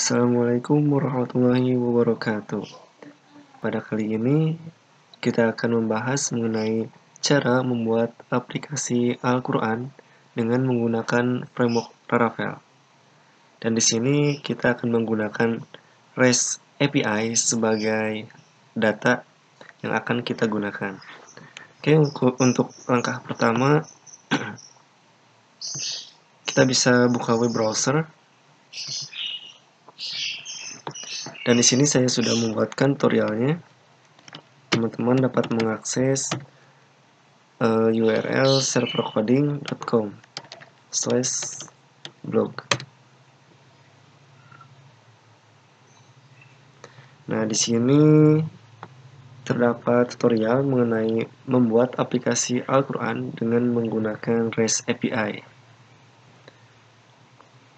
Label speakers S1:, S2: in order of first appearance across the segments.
S1: Assalamualaikum warahmatullahi wabarakatuh. Pada kali ini kita akan membahas mengenai cara membuat aplikasi Al-Quran dengan menggunakan framework Laravel. Dan di sini kita akan menggunakan REST API sebagai data yang akan kita gunakan. Oke, untuk langkah pertama kita bisa buka web browser. Dan di sini saya sudah membuatkan tutorialnya. Teman-teman dapat mengakses URL servercoding.com/blog. Nah, di sini terdapat tutorial mengenai membuat aplikasi Al-Quran dengan menggunakan REST API.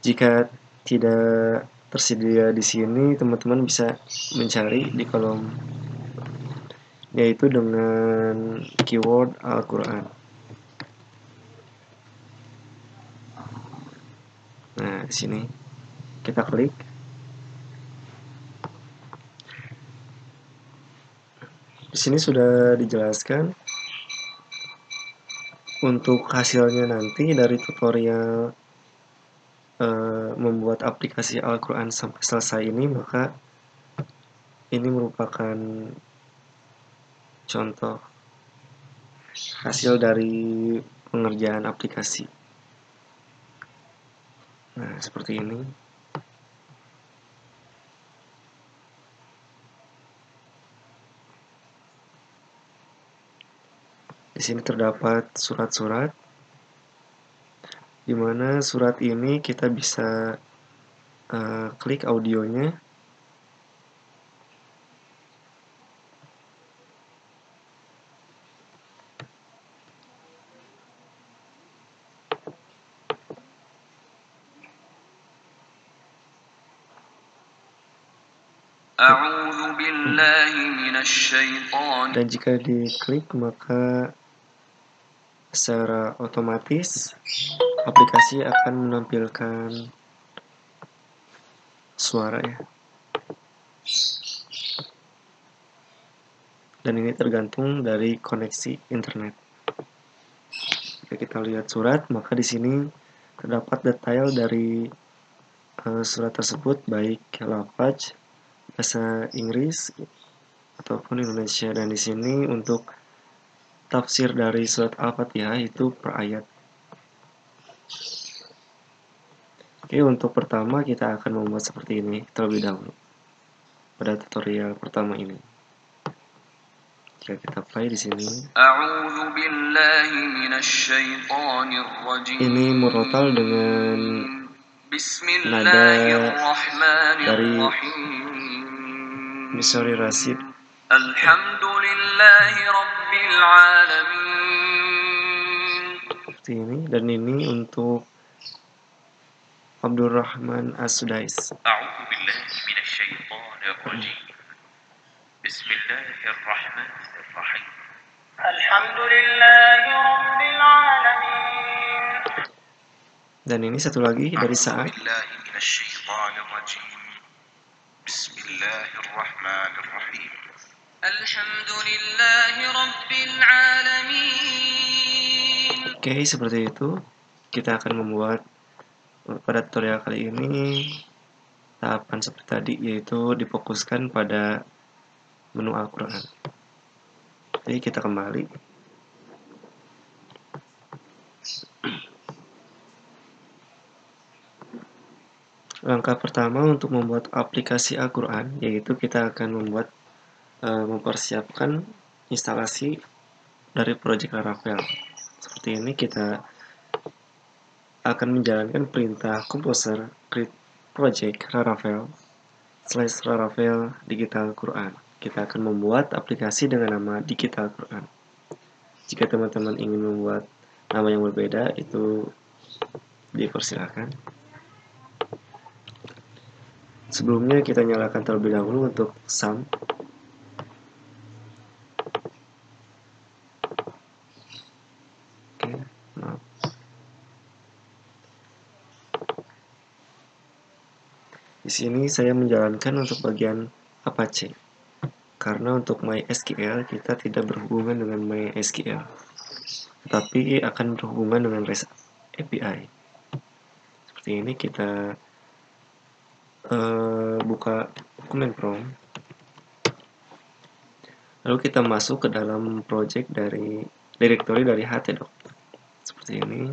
S1: Jika tidak tersedia di sini, teman-teman bisa mencari di kolom yaitu dengan keyword Al-Quran. Nah, di sini kita klik. Di sini sudah dijelaskan untuk hasilnya nanti dari tutorial membuat aplikasi Al-Quran sampai selesai ini, maka ini merupakan contoh hasil dari pengerjaan aplikasi. Nah, seperti ini. Di sini terdapat surat-surat, di mana surat ini kita bisa klik audionya. Dan jika diklik, maka secara otomatis aplikasi akan menampilkan suara ya. Dan ini tergantung dari koneksi internet. Jika kita lihat surat, maka di sini terdapat detail dari surat tersebut, baik lafaz, bahasa Inggris ataupun Indonesia. Dan di sini untuk tafsir dari surat Al-Fatihah itu per ayat. Oke, untuk pertama kita akan membuat seperti ini terlebih dahulu pada tutorial pertama ini. Jika kita play di sini, ini murotal dengan nada dari Misori Rashid. Seperti ini, dan ini untuk Abdurrahman As-Sudais.
S2: Bismillahirrahmanirrahim. Alhamdulillahirrabbilalamin.
S1: Dan ini satu lagi dari Sa'ad.
S2: Bismillahirrahmanirrahim. Alhamdulillahirrabbilalamin.
S1: Oke, seperti itu. Kita akan membuat pada tutorial kali ini tahapan seperti tadi, yaitu difokuskan pada menu Al-Quran. Jadi kita kembali. Langkah pertama untuk membuat aplikasi Al-Quran, yaitu kita akan mempersiapkan instalasi dari project Laravel. Seperti ini, kita akan menjalankan perintah composer create project Laravel /Laravel Digital Quran. Kita akan membuat aplikasi dengan nama Digital Quran. Jika teman-teman ingin membuat nama yang berbeda, itu dipersilakan. Sebelumnya kita nyalakan terlebih dahulu untuk SAM. Oke, maaf. Di sini saya menjalankan untuk bagian Apache. Karena untuk MySQL kita tidak berhubungan dengan MySQL, tetapi akan berhubungan dengan REST API. Seperti ini kita buka command prompt. Lalu kita masuk ke dalam project dari directory dari htdoc. Seperti ini.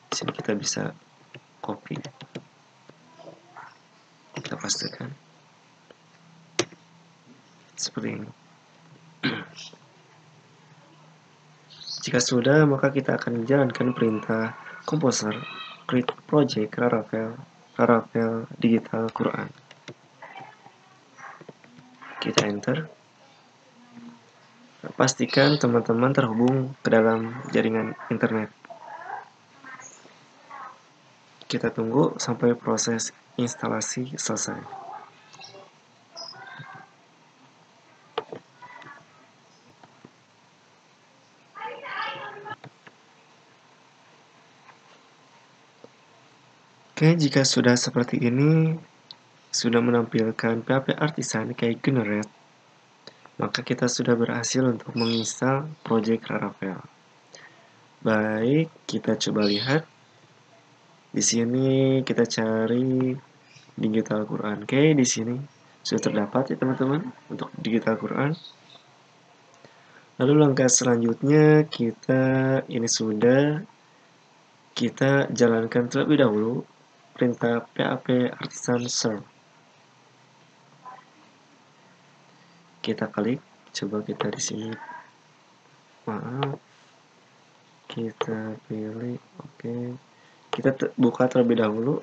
S1: Di sini kita bisa copy. Kita pastikan. Seperti ini. Jika sudah, maka kita akan menjalankan perintah composer create project Laravel Digital Quran. Kita enter. Pastikan teman-teman terhubung ke dalam jaringan internet. Kita tunggu sampai proses instalasi selesai. Oke, jika sudah seperti ini, sudah menampilkan PHP Artisan kayak generate, maka kita sudah berhasil untuk menginstal project Laravel. Baik, kita coba lihat. Di sini kita cari digital Quran. Oke, di sini sudah terdapat ya teman-teman untuk digital Quran. Lalu langkah selanjutnya kita jalankan terlebih dahulu perintah php artisan serve. Kita klik, coba kita di sini. Maaf. Kita pilih oke. Kita buka terlebih dahulu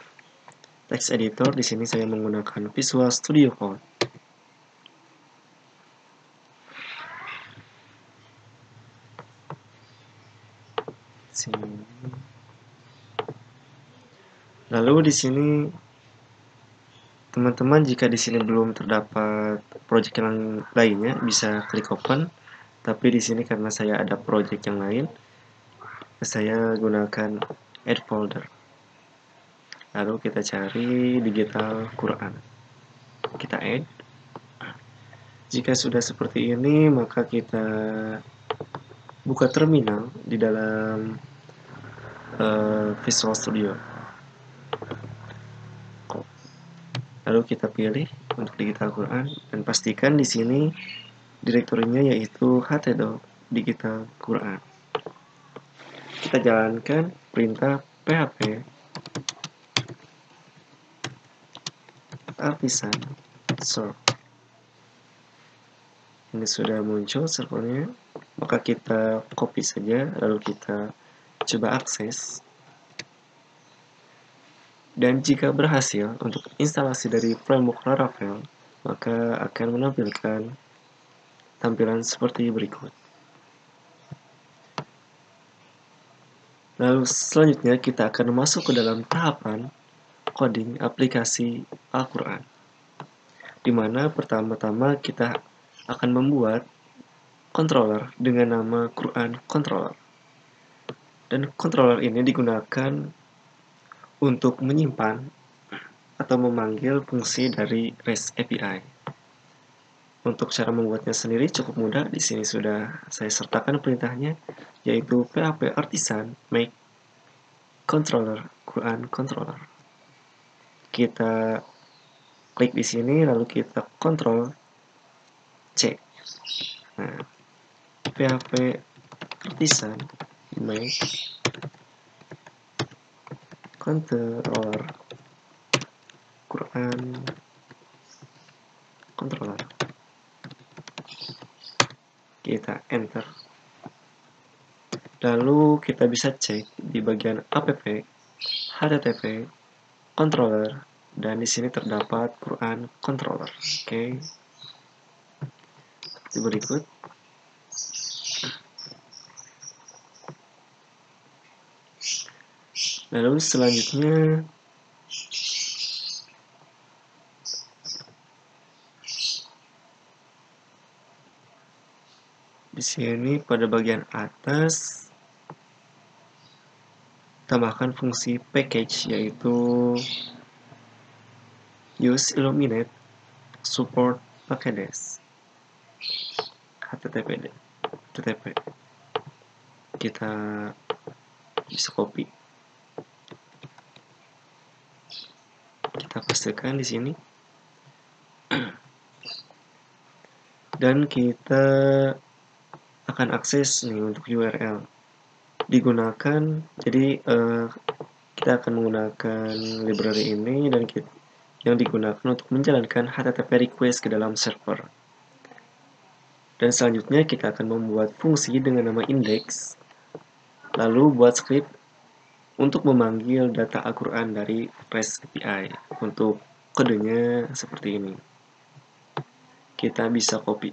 S1: text editor. Di sini saya menggunakan Visual Studio Code. Sini. Lalu di sini teman-teman jika di sini belum terdapat project yang lainnya bisa klik open. Tapi di sini karena saya ada project yang lain, saya gunakan add folder. Lalu kita cari digital Quran. Kita add. Jika sudah seperti ini, maka kita buka terminal di dalam Visual Studio. Lalu kita pilih untuk digital Quran dan pastikan di sini direktorinya yaitu htdoc digital Quran. Kita jalankan perintah php artisan serve. Ini sudah muncul servernya, maka kita copy saja lalu kita coba akses. Dan jika berhasil untuk instalasi dari framework Laravel, maka akan menampilkan tampilan seperti berikut. Lalu selanjutnya kita akan masuk ke dalam tahapan coding aplikasi Al-Quran, di mana pertama-tama kita akan membuat controller dengan nama Quran Controller. Dan controller ini digunakan untuk menyimpan atau memanggil fungsi dari REST API. Untuk cara membuatnya sendiri cukup mudah. Di sini sudah saya sertakan perintahnya, yaitu php artisan make controller Quran Controller. Kita klik di sini lalu kita Ctrl C. Nah, php artisan make controller Quran Controller. Kita enter. Lalu kita bisa cek di bagian app, http, controller, dan di sini terdapat Quran Controller. Oke. Seperti berikut. Lalu selanjutnya di sini pada bagian atas tambahkan fungsi package, yaitu use illuminate support packages http. Kita bisa copy, kita pastekan di sini, dan kita akan akses nih untuk URL digunakan. Jadi kita akan menggunakan library ini dan yang digunakan untuk menjalankan HTTP request ke dalam server. Dan selanjutnya kita akan membuat fungsi dengan nama index, lalu buat script untuk memanggil data Al-Quran dari REST API. Untuk kodenya seperti ini. Kita bisa copy,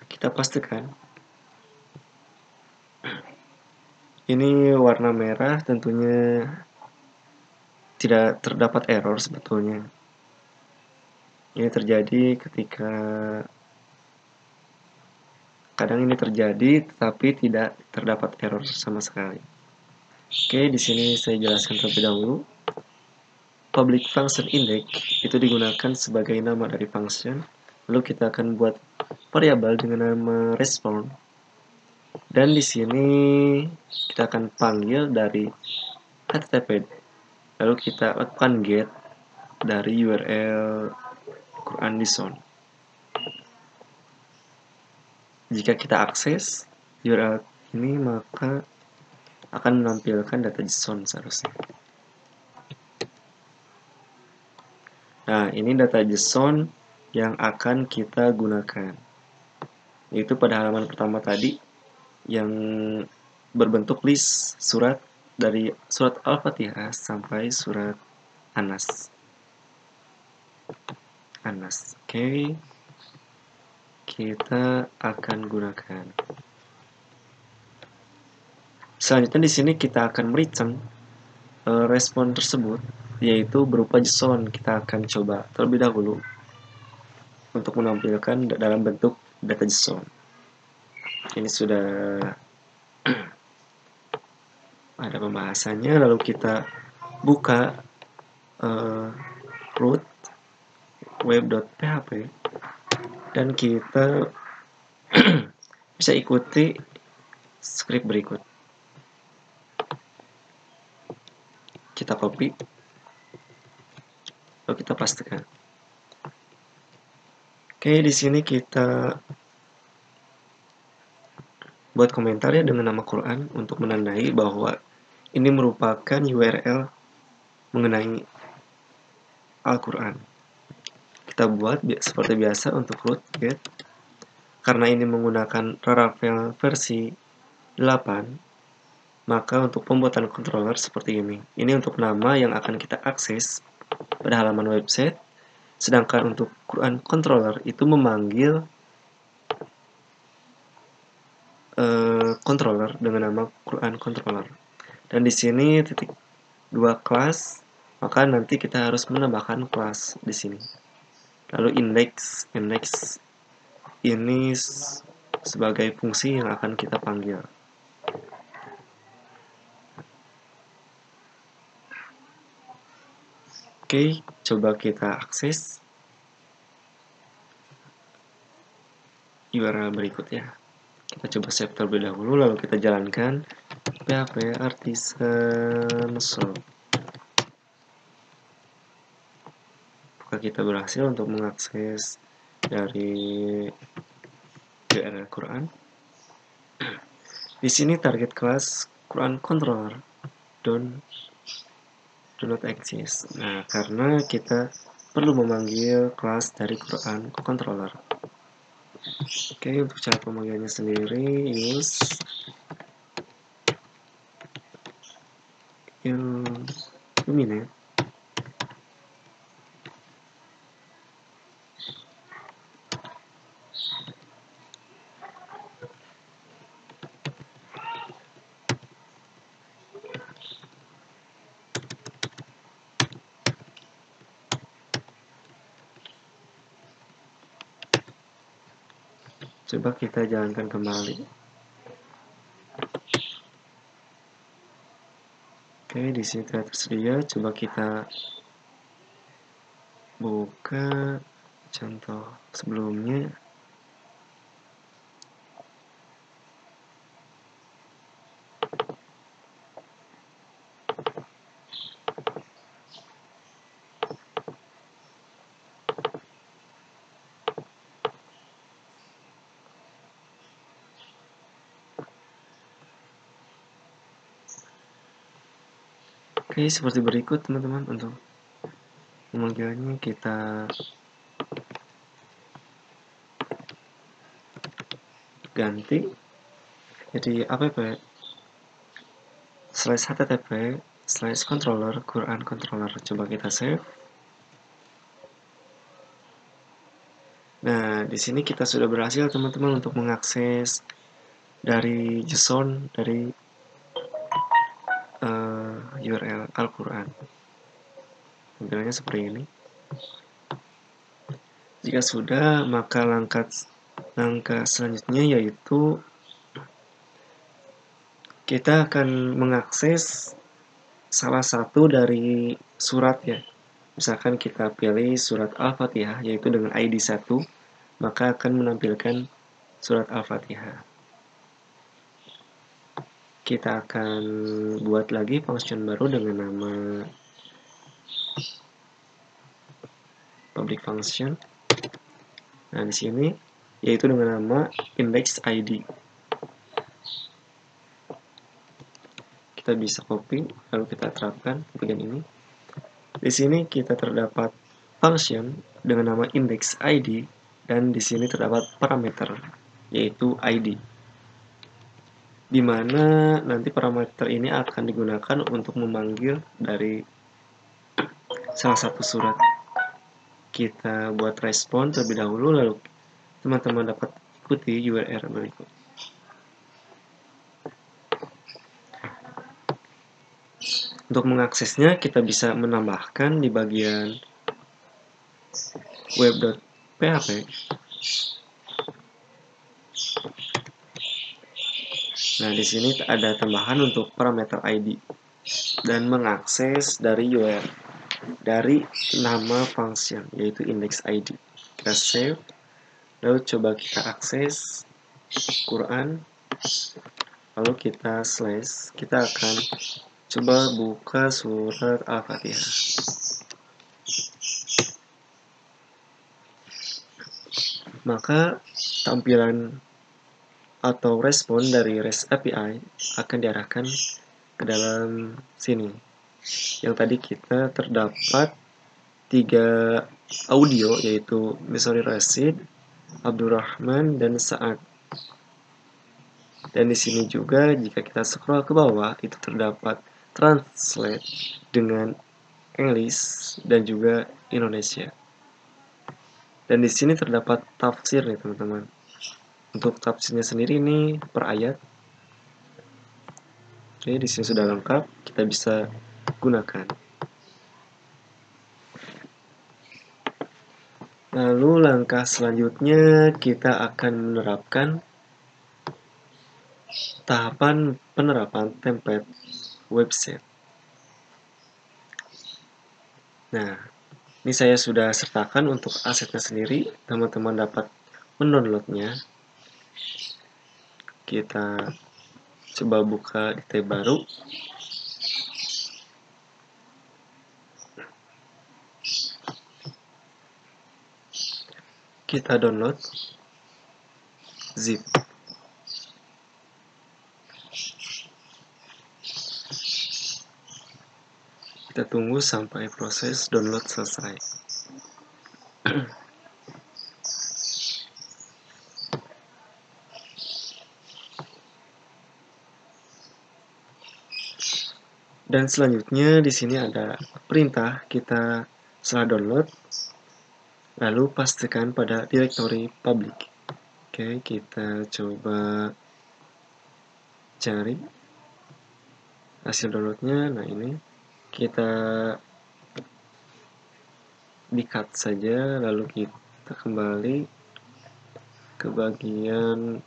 S1: kita pastekan. Ini warna merah, tentunya tidak terdapat error sebetulnya. Ini terjadi ketika kadang ini terjadi tetapi tidak terdapat error sama sekali. Oke, di sini saya jelaskan terlebih dahulu. Public function index itu digunakan sebagai nama dari function. Lalu kita akan buat variabel dengan nama response. Dan di sini kita akan panggil dari HTTP. Lalu kita lakukan get dari URL Quran JSON. Jika kita akses URL ini, maka akan menampilkan data JSON seharusnya. Nah, ini data JSON yang akan kita gunakan, yaitu pada halaman pertama tadi yang berbentuk list surat dari surat Al-Fatihah sampai surat Anas. Oke. Kita akan gunakan. Selanjutnya di sini kita akan mereturn respon tersebut, yaitu berupa JSON. Kita akan coba terlebih dahulu untuk menampilkan dalam bentuk data JSON. Ini sudah ada pembahasannya. Lalu kita buka root web.php dan kita bisa ikuti script berikut. Kita copy, lalu kita pastekan. Oke, di sini kita buat komentar ya dengan nama Quran untuk menandai bahwa ini merupakan URL mengenai Al-Quran. Kita buat seperti biasa untuk root get. Karena ini menggunakan Laravel versi 8, maka untuk pembuatan controller seperti ini. Ini untuk nama yang akan kita akses pada halaman website. Sedangkan untuk Quran controller itu memanggil controller dengan nama Quran controller. Dan di sini titik 2 kelas, maka nanti kita harus menambahkan kelas di sini. Lalu index ini sebagai fungsi yang akan kita panggil. Oke, coba kita akses URL berikut ya. Kita coba save terlebih dahulu, lalu kita jalankan PHP artisan shop. Apakah kita berhasil untuk mengakses dari URL Quran? Di sini target kelas Quran controller do not exist. Nah, karena kita perlu memanggil kelas dari Quran controller. Oke, untuk cara pemanggilannya sendiri use illuminate coba kita jalankan kembali. Oke, di sini telah tersedia. Coba kita buka contoh sebelumnya. Oke, seperti berikut teman-teman. Untuk pemanggilannya kita ganti jadi app/http/controller Quran controller. Coba kita save. Nah, di sini kita sudah berhasil teman-teman untuk mengakses dari JSON dari URL Al-Quran. Tampilannya seperti ini. Jika sudah, maka langkah selanjutnya yaitu kita akan mengakses salah satu dari surat ya. Misalkan kita pilih surat Al-Fatihah yaitu dengan ID 1, maka akan menampilkan surat Al-Fatihah. Kita akan buat lagi function baru dengan nama public function. Nah, di sini yaitu dengan nama index ID. Kita bisa copy lalu kita terapkan bagian ini. Di sini kita terdapat function dengan nama index ID dan di sini terdapat parameter yaitu ID. Di mana nanti parameter ini akan digunakan untuk memanggil dari salah satu surat. Kita buat respon terlebih dahulu lalu teman-teman dapat ikuti URL berikut. Untuk mengaksesnya kita bisa menambahkan di bagian web.php. Nah, di sini ada tambahan untuk parameter ID dan mengakses dari URL dari nama function yaitu index ID. Kita save, lalu coba kita akses Quran, lalu kita slash. Kita akan coba buka surat Al-Fatihah. Maka tampilan atau respon dari REST API akan diarahkan ke dalam sini. Yang tadi kita terdapat 3 audio yaitu Misori Rashid, Abdurrahman, dan Sa'ad. Dan di sini juga jika kita scroll ke bawah itu terdapat translate dengan English dan juga Indonesia. Dan di sini terdapat tafsir nih teman-teman. Untuk tafsirnya sendiri ini per ayat. Oke, di sini sudah lengkap, kita bisa gunakan. Lalu langkah selanjutnya kita akan menerapkan tahapan penerapan template website. Nah, ini saya sudah sertakan untuk asetnya sendiri, teman-teman dapat mendownloadnya. Kita coba buka di tab baru. Kita download zip. Kita tunggu sampai proses download selesai. Dan selanjutnya di sini ada perintah kita setelah download, lalu pastikan pada directory public. Oke, kita coba cari hasil downloadnya. Nah, ini kita di-cut saja, lalu kita kembali ke bagian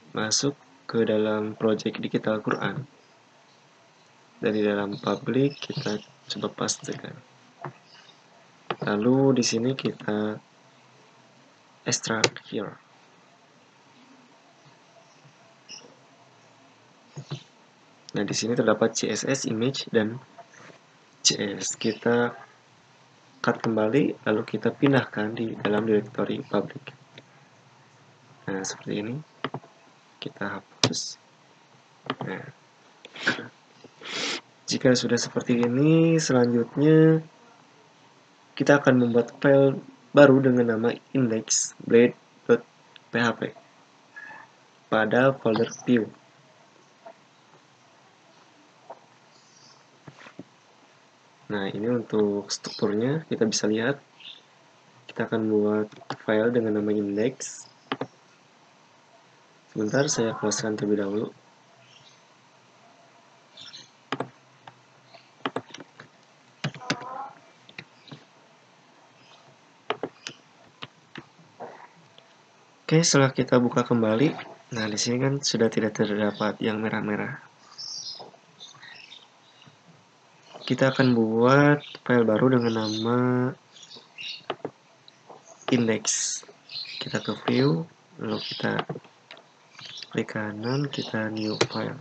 S1: masuk ke dalam project digital Quran. Dari dalam public kita coba pastikan. Lalu di sini kita extract here. Nah, di sini terdapat CSS image dan JS. Kita cut kembali, lalu kita pindahkan di dalam directory public. Nah, seperti ini. Kita hapus. Nah, jika sudah seperti ini, selanjutnya kita akan membuat file baru dengan nama index.blade.php pada folder view. Nah, ini untuk strukturnya kita bisa lihat. Kita akan buat file dengan nama index. Sebentar, saya closekan terlebih dahulu. Oke, setelah kita buka kembali, nah di sini kan sudah tidak terdapat yang merah-merah. Kita akan buat file baru dengan nama index. Kita ke view, lalu kita klik kanan, kita new file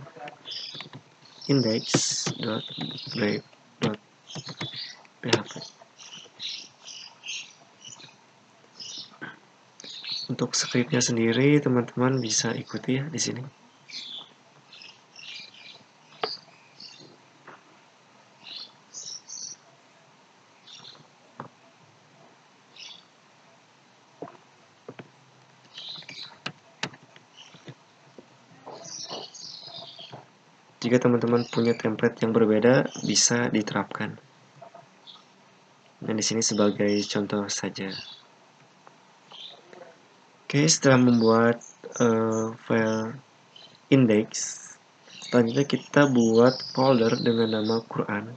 S1: index.blade.php. Untuk scriptnya sendiri teman-teman bisa ikuti ya di sini. Jika teman-teman punya template yang berbeda, bisa diterapkan. Dan di sini sebagai contoh saja. Oke, setelah membuat file index, selanjutnya kita buat folder dengan nama Quran.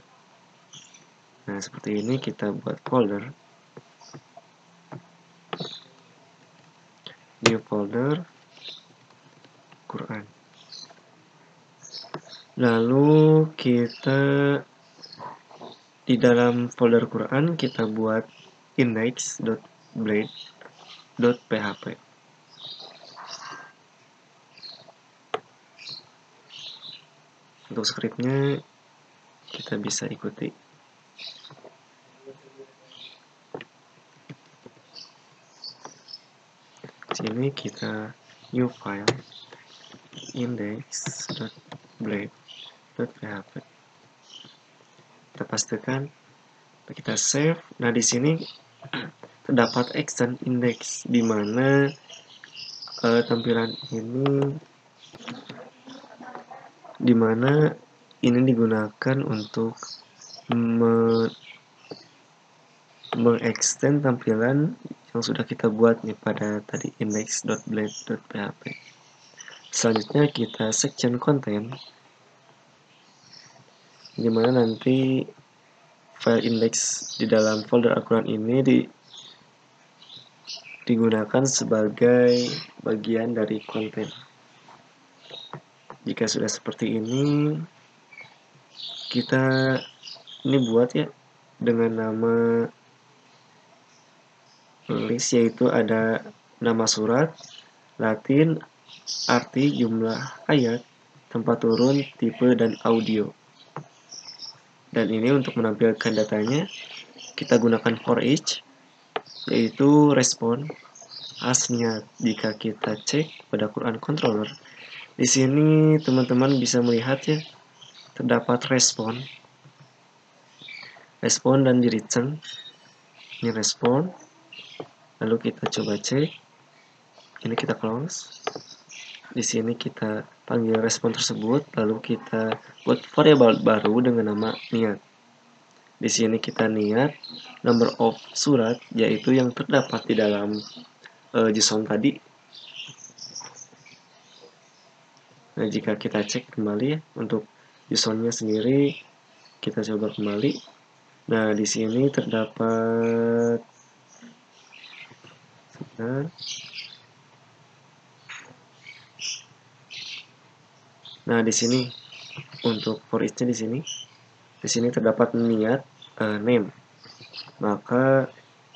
S1: Nah, seperti ini kita buat folder. New folder Quran. Lalu kita di dalam folder Quran kita buat index.blade.php. Untuk scriptnya kita bisa ikuti. Sini kita new file index.blade.php. Kita pastikan, kita save. Nah, di sini terdapat extend index di mana tampilan ini digunakan untuk mengextend tampilan yang sudah kita buat nih pada tadi index.blade.php. Selanjutnya kita section content, dimana nanti file index di dalam folder Al-Quran ini digunakan sebagai bagian dari konten. Jika sudah seperti ini, kita ini buat ya dengan nama list, yaitu ada nama surat, Latin, arti, jumlah ayat, tempat turun, tipe, dan audio. Dan ini untuk menampilkan datanya, kita gunakan for each, yaitu respon. Aslinya jika kita cek pada Quran Controller, di sini teman-teman bisa melihat ya, terdapat respon dan di return. Ini respon. Lalu kita coba cek. Ini kita close. Di sini kita panggil respon tersebut, lalu kita buat variabel baru dengan nama niat. Di sini kita niat number of surat, yaitu yang terdapat di dalam JSON tadi. Nah, jika kita cek kembali ya, untuk JSON-nya sendiri, kita coba kembali. Nah, di sini terdapat Nah, di sini untuk for each-nya di sini terdapat niat name. Maka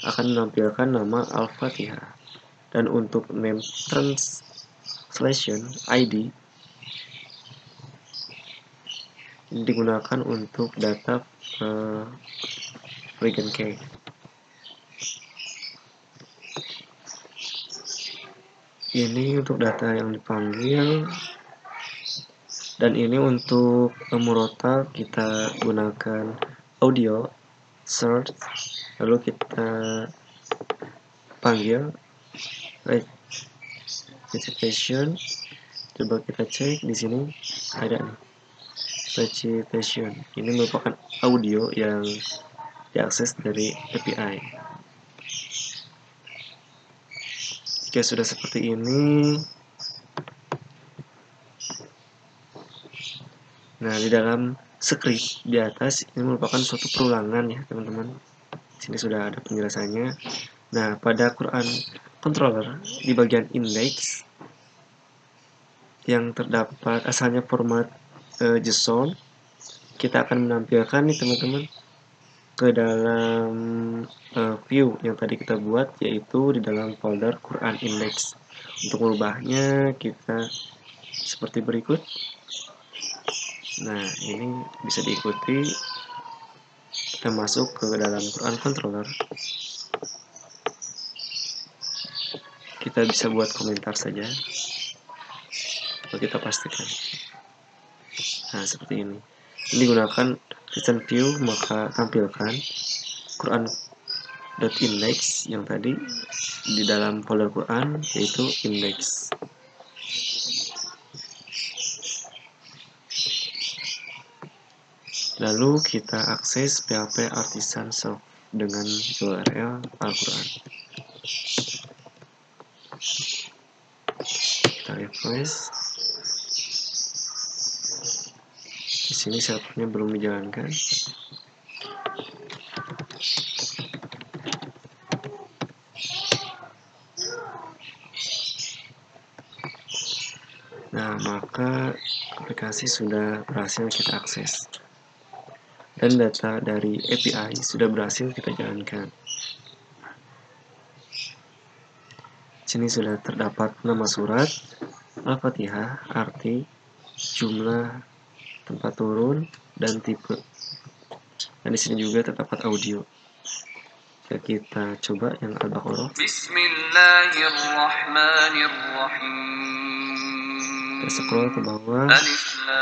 S1: akan menampilkan nama Al-Fatihah. Dan untuk name translation ID digunakan untuk data region key. Ini untuk data yang dipanggil, dan ini untuk murotal kita gunakan audio search, lalu kita panggil recitation. Coba kita cek di sini ada nih recitation. Ini merupakan audio yang diakses dari API. Jika sudah seperti ini, nah di dalam script di atas ini merupakan suatu perulangan ya teman-teman. Di sini sudah ada penjelasannya. Nah, pada Quran controller di bagian index yang terdapat asalnya format JSON, kita akan menampilkan nih teman-teman ke dalam view yang tadi kita buat, yaitu di dalam folder Quran Index. Untuk merubahnya kita seperti berikut. Nah, ini bisa diikuti. Kita masuk ke dalam Quran Controller. Kita bisa buat komentar saja. Lalu kita pastikan. Nah, seperti ini. Ini gunakan recent view, maka tampilkan Quran.index yang tadi di dalam folder Quran, yaitu index. Lalu kita akses PHP Artisan Serve dengan URL Al-Quran. Kita refresh. Di sini servernya belum dijalankan. Nah, maka aplikasi sudah berhasil kita akses. Dan data dari API sudah berhasil kita jalankan. Di sini sudah terdapat nama surat, Al-Fatihah, arti, jumlah, tempat turun, dan tipe. Dan di sini juga terdapat audio. Jika kita coba yang Al-Baqarah.
S2: Bismillahirrahmanirrahim.
S1: Kita scroll ke bawah.
S2: Alif Lam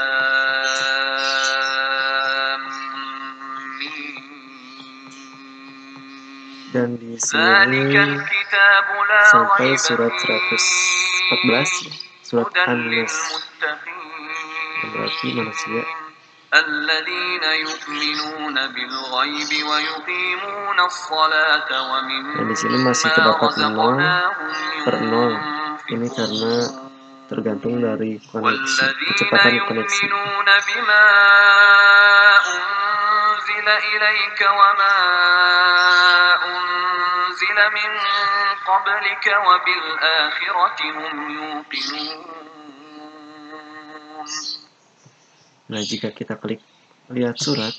S2: Mim.
S1: Dan di sini sampai surat 114, surat An-Nas, yang berarti manusia. Dan di sini masih terdapat 0/0. Ini karena tergantung dari koneksi, kecepatan koneksi. Nah, jika kita klik lihat surat,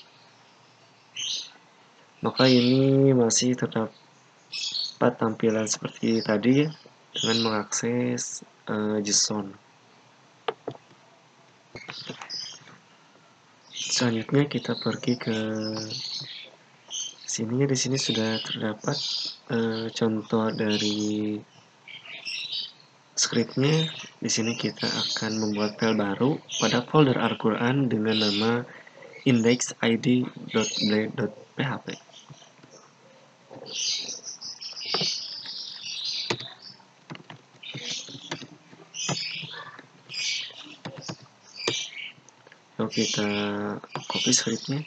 S1: maka ini masih terdapat tampilan seperti tadi dengan mengakses JSON. Selanjutnya kita pergi ke sini. Di sini sudah terdapat contoh dari scriptnya. Di sini kita akan membuat file baru pada folder Al-Quran dengan nama indexid.blade.php. Lalu kita copy scriptnya.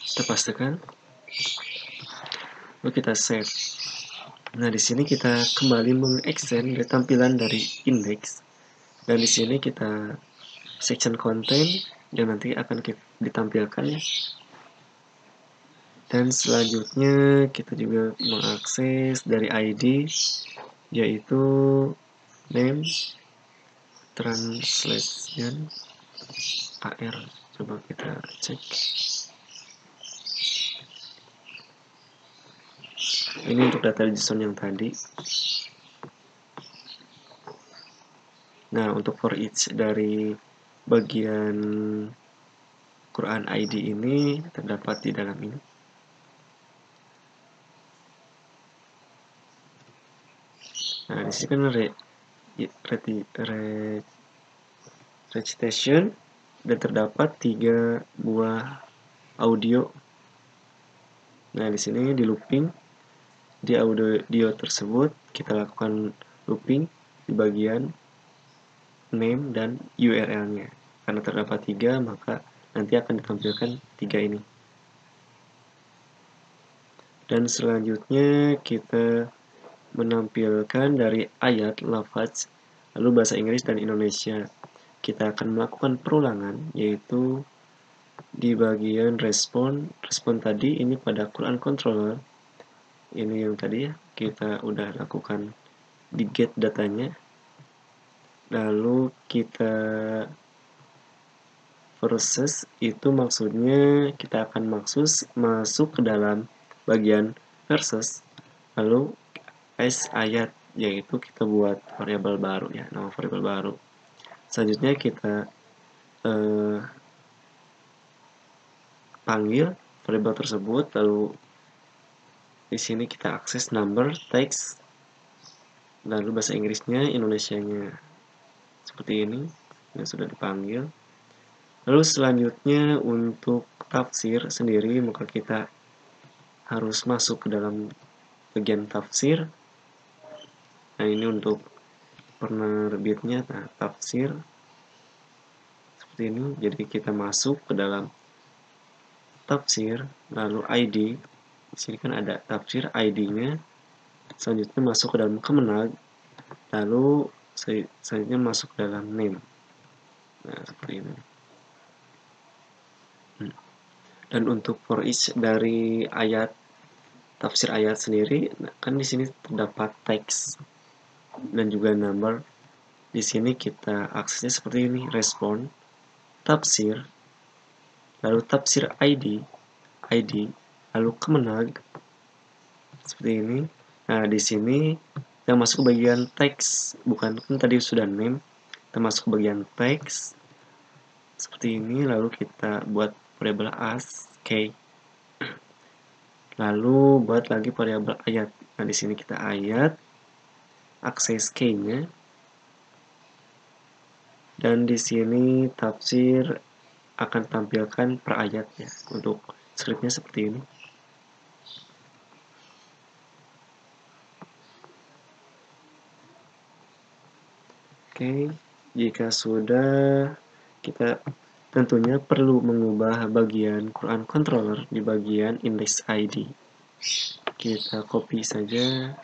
S1: Kita pastikan. Lalu kita save. Nah, di sini kita kembali mengextend tampilan dari index. Dan di sini kita section content yang nanti akan ditampilkan ya. Dan selanjutnya kita juga mengakses dari ID, yaitu name translation AR. Coba kita cek. Ini untuk data JSON yang tadi. Nah, untuk for each dari bagian Quran ID ini terdapat di dalam ini. Nah, di sini kan recitation dan terdapat 3 buah audio. Nah, di sini di looping di audio tersebut kita lakukan looping di bagian name dan URL-nya. Karena terdapat 3, maka nanti akan ditampilkan 3 ini. Dan selanjutnya kita menampilkan dari ayat, lafaz, lalu bahasa Inggris dan Indonesia. Kita akan melakukan perulangan, yaitu di bagian respon tadi ini pada Quran Controller. Ini yang tadi ya, kita udah lakukan di get datanya. Lalu kita versus itu maksudnya kita akan masuk ke dalam bagian versus, lalu ayat, yaitu kita buat variabel baru ya, nama variabel baru. Selanjutnya kita panggil variabel tersebut, lalu di sini kita akses number, text, lalu bahasa Inggrisnya, Indonesianya seperti ini yang sudah dipanggil. Lalu selanjutnya untuk tafsir sendiri, maka kita harus masuk ke dalam bagian tafsir. Nah, ini untuk penerbitnya, nah tafsir seperti ini. Jadi kita masuk ke dalam tafsir, lalu ID. Di sini kan ada tafsir ID-nya. Selanjutnya masuk ke dalam kemenag, lalu selanjutnya masuk ke dalam name. Nah, seperti ini. Dan untuk for each dari ayat, tafsir ayat sendiri, kan di sini terdapat teks dan juga number. Di sini kita aksesnya seperti ini, respon, tafsir, lalu tafsir ID, lalu kemenag, seperti ini. Nah, di sini kita masuk ke bagian teks, bukan kan tadi sudah name, kita masuk ke bagian teks seperti ini, lalu kita buat variabel as key, lalu buat lagi variabel ayat. Nah, di sini kita ayat, akses key-nya, dan di sini tafsir akan tampilkan per ayat ya. Untuk scriptnya seperti ini. Oke, jika sudah, kita tentunya perlu mengubah bagian Quran Controller di bagian index ID. Kita copy saja.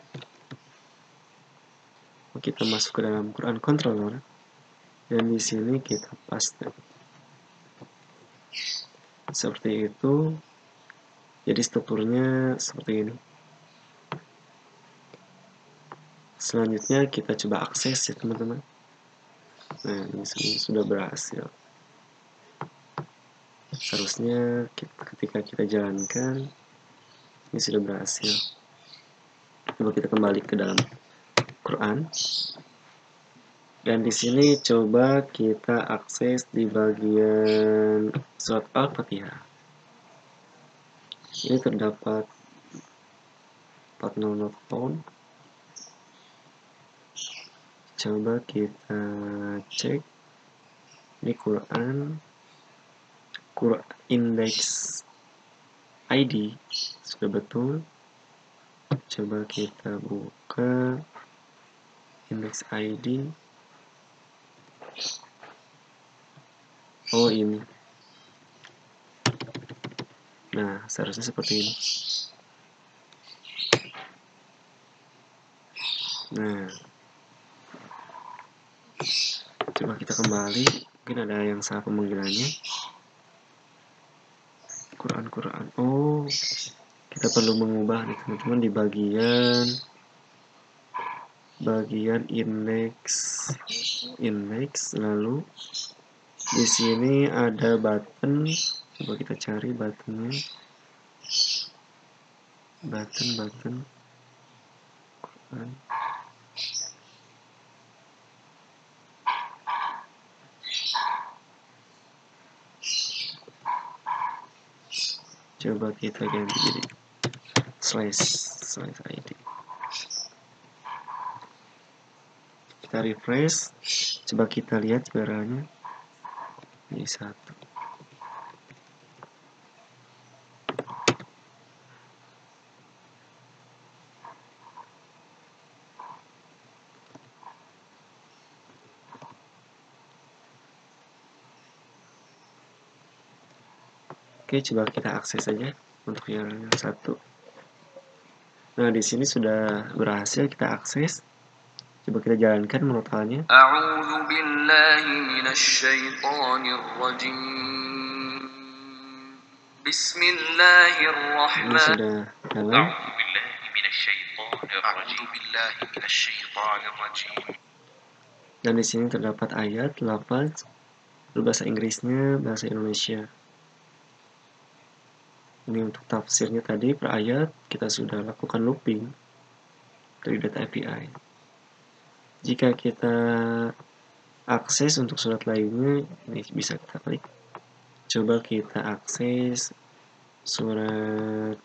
S1: Kita masuk ke dalam Quran Controller dan di sini kita paste. Seperti itu. Jadi strukturnya seperti ini. Selanjutnya kita coba akses ya teman-teman. Nah, ini sudah berhasil. Seharusnya ketika kita jalankan, ini sudah berhasil. Coba kita kembali ke dalam Quran. Dan di sini coba kita akses di bagian surat Al-Fatihah. Ini terdapat 400 pound. Coba kita cek di Quran index ID sudah betul. Coba kita buka index ID. Oh, ini. Nah, seharusnya seperti ini. Nah, coba kita kembali. Mungkin ada yang salah pemanggilannya. Quran. Oh, kita perlu mengubah nih teman-teman di bagian index, lalu di sini ada button. Coba kita cari buttonnya. Button Quran. Coba kita ganti jadi slash id. Kita refresh, coba kita lihat juaranya ini 1. Oke, coba kita akses saja untuk yang 1. Nah, di sini sudah berhasil kita akses. Coba kita jalankan menutalnya.
S2: A'udzu billahi minasyaitonir rajim. Bismillahirrahmanirrahim.
S1: Ini sudah jalan. Dan di sini terdapat ayat, lafaz, bahasa Inggrisnya, bahasa Indonesia. Ini untuk tafsirnya tadi per ayat kita sudah lakukan looping dari data API. Jika kita akses untuk surat lainnya, ini bisa kita klik. Coba kita akses surat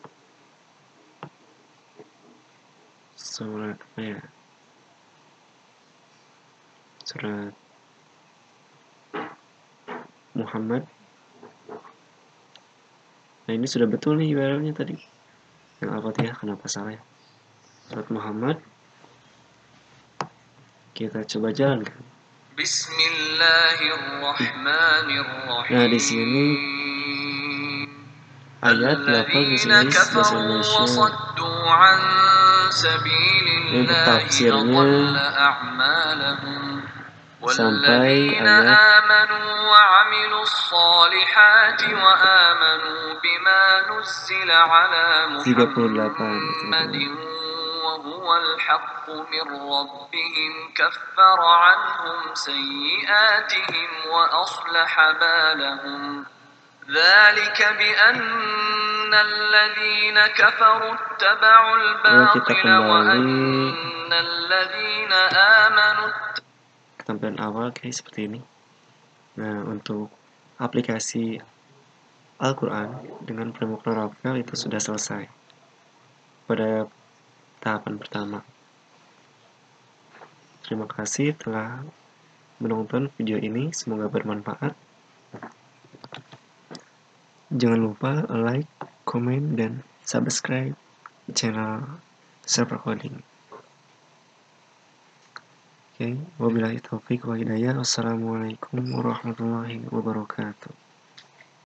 S1: apa ya? Surat Muhammad. Nah, ini sudah betul nih URL-nya tadi. Yang Al-Fatihah kenapa salah ya? Surat Muhammad. Kita coba jalankan.
S2: Bismillahirrahmanirrahim.
S1: Nah, di sini ayat 8 bahasa Inggris, bahasa Indonesia. Ini untuk tafsirnya sampai ayat 38.
S2: وهو الحق من ربهم كفر عنهم سيئاتهم وأصلح بالهم ذلك بأن الذين كفروا اتبعوا الباطل وأن الذين آمنوا
S1: tampilan awal kayak seperti ini. Nah, untuk aplikasi Al-Quran dengan framework Laravel itu sudah selesai pada tahapan pertama. Terima kasih telah menonton video ini, semoga bermanfaat. Jangan lupa like, komen, dan subscribe channel Server Coding. Oke, wabillahi taufiq wa hidayah. Wassalamualaikum warahmatullahi wabarakatuh.